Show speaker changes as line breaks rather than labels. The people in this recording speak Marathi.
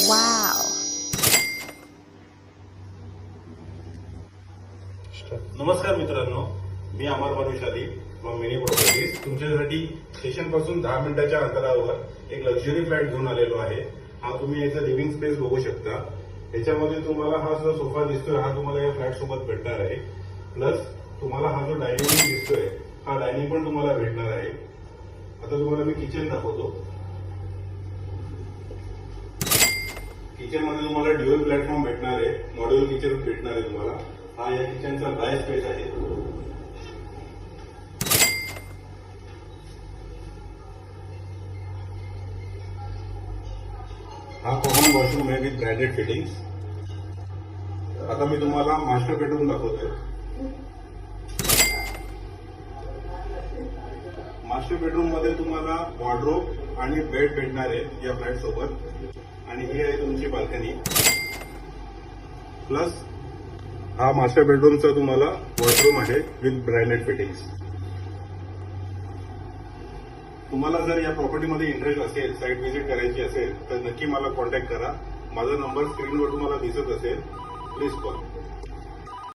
Wow.
नमस्कार मित्रांनो, मी अमर मनुषाली फ्रॉम मिनी प्रॉपर्टीज तुमच्यासाठी स्टेशन पासून 10 मिनिटाच्या अंतरावर एक लक्झरी फ्लॅट घेऊन आलेलो आहे. हा तुम्ही याचा लिव्हिंग स्पेस बघू शकता. याच्यामध्ये तुम्हाला हा जो सोफा दिसतोय हा तुम्हाला या फ्लॅट सोबत भेटणार आहे. प्लस तुम्हाला हा जो डायनिंग रूम दिसतोय हा डायनिंग पण तुम्हाला भेटणार आहे. आता तुम्हाला मी किचन दाखवतो. किचन मध्ये तुम्हाला ड्युअल प्लॅटफॉर्म भेटणार आहे, मॉड्युलर किचन भेटणार आहे तुम्हाला. हा या किचनचा ड्राय स्पेस आहे. हा कॉमन वॉशरूम आहे विथ ब्रँडेड फिटिंग्स. आता मी तुम्हाला मास्टर बेडरूम दाखवतोय. मास्टर बेडरूम मध्ये तुम्हाला वॉर्डरोब आणि बेड भेटणार आहे या फ्लॅट सोबत. आणि ही आहे तुमची बाल्कनी. प्लस हा मास्टर बेडरूमचा तुम्हाला वॉशरूम आहे विथ ब्रँडेड फिटिंग्स. तुम्हाला जर या प्रॉपर्टीमध्ये इंटरेस्ट असेल, साईट व्हिजिट करायची असेल तर नक्की मला कॉन्टॅक्ट करा. माझा नंबर स्क्रीनवर तुम्हाला दिसत असेल. Please call.